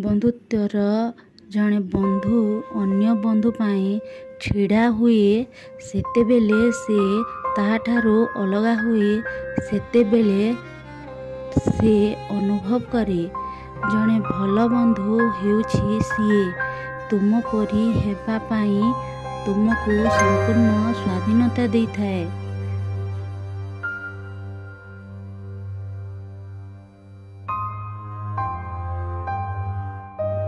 ବନ୍ଧୁତ୍ୱର ଜଣେ ବନ୍ଧୁ ଅନ୍ୟ ବନ୍ଧୁ ପାଇଁ ଛିଡ଼ା ହୁଏ ସେତେବେଳେ ସେ ତାହାଠାରୁ ଅଲଗା ହୁଏ ସେତେବେଳେ ସେ ଅନୁଭବ କରେ। ଜଣେ ଭଲ ବନ୍ଧୁ ହେଉଛି ସିଏ ତୁମ ପରି ହେବା ପାଇଁ ତୁମକୁ ସମ୍ପୂର୍ଣ୍ଣ ସ୍ୱାଧୀନତା ଦେଇଥାଏ।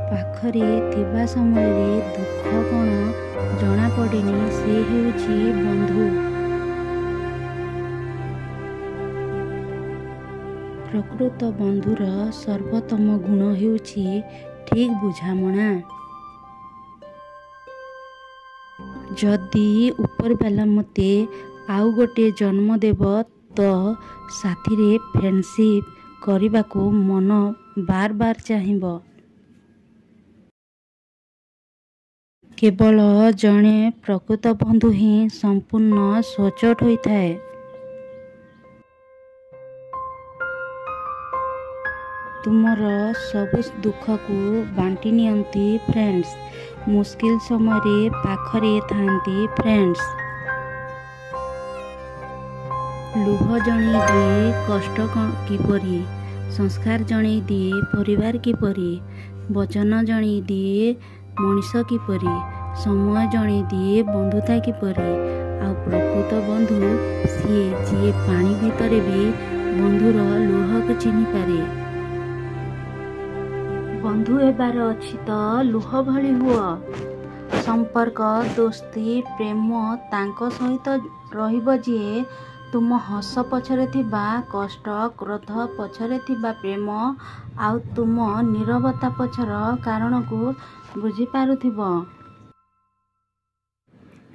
ପାଖରେ ଥିବା ସମୟରେ ଦୁଃଖ କ'ଣ ଜଣାପଡ଼େନି, ସେ ହେଉଛି ବନ୍ଧୁ। ପ୍ରକୃତ ବନ୍ଧୁର ସର୍ବୋତ୍ତମ ଗୁଣ ହେଉଛି ଠିକ୍ ବୁଝାମଣା। ଯଦି ଉପରବାଲା ମୋତେ ଆଉ ଗୋଟେ ଜନ୍ମ ଦେବ ତ ସାଥିରେ ଫ୍ରେଣ୍ଡସିପ୍ କରିବାକୁ ମନ ବାର ବାର ଚାହିଁବ। କେବଳ ଜଣେ ପ୍ରକୃତ ବନ୍ଧୁ ହିଁ ସମ୍ପୂର୍ଣ୍ଣ ସଚ୍ଚୋଟ ହୋଇଥାଏ। ତୁମର ସବୁ ଦୁଃଖକୁ ବାଣ୍ଟି ନିଅନ୍ତି ଫ୍ରେଣ୍ଡସ୍। ମୁସ୍କିଲ ସମୟରେ ପାଖରେ ଥାନ୍ତି ଫ୍ରେଣ୍ଡସ୍। ଲୁହ ଜଣେଇ ଦିଏ କଷ୍ଟ କିପରି, ସଂସ୍କାର ଜଣେଇ ଦିଏ ପରିବାର କିପରି, ବଚନ ଜଣେଇ ଦିଏ ମଣିଷ କିପରି, ସମୟ ଜଣେଇ ଦିଏ ବନ୍ଧୁତା କିପରି। ଆଉ ପ୍ରକୃତ ବନ୍ଧୁ ସିଏ ଯିଏ ପାଣି ଭିତରେ ବି ବନ୍ଧୁର ଲୁହକୁ ଚିହ୍ନିପାରେ। ବନ୍ଧୁ ହେବାର ଅଛି ତ ଲୁହ ଭଳି ହୁଅ। ସମ୍ପର୍କ, ଦୋସ୍ତି, ପ୍ରେମ ତାଙ୍କ ସହିତ ରହିବ ଯିଏ ତୁମ ହସ ପଛରେ ଥିବା କଷ୍ଟ, କ୍ରୋଧ ପଛରେ ଥିବା ପ୍ରେମ ଆଉ ତୁମ ନୀରବତା ପଛର କାରଣକୁ ବୁଝିପାରୁଥିବ।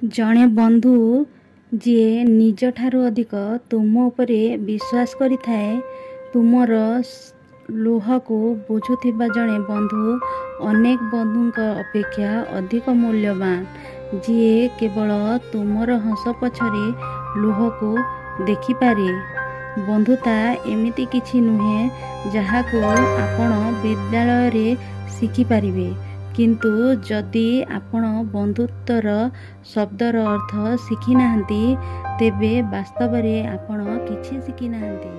ଜଣେ ବନ୍ଧୁ ଯିଏ ନିଜଠାରୁ ଅଧିକ ତୁମ ଉପରେ ବିଶ୍ୱାସ କରିଥାଏ। ତୁମର ଲୁହକୁ ବୁଝୁଥିବା ଜଣେ ବନ୍ଧୁ ଅନେକ ବନ୍ଧୁଙ୍କ ଅପେକ୍ଷା ଅଧିକ ମୂଲ୍ୟବାନ। ଯିଏ କେବଳ ତୁମର ହସ ପଛରେ ଲୁହକୁ ଦେଖିପାରେ। ବନ୍ଧୁତା ଏମିତି କିଛି ନୁହେଁ ଯାହାକୁ ଆପଣ ବିଦ୍ୟାଳୟରେ ଶିଖିପାରିବେ, କିନ୍ତୁ ଯଦି ଆପଣ ବନ୍ଧୁତ୍ୱର ଶବ୍ଦର ଅର୍ଥ ଶିଖିନାହାନ୍ତି ତେବେ ବାସ୍ତବରେ ଆପଣ କିଛି ଶିଖିନାହାନ୍ତି।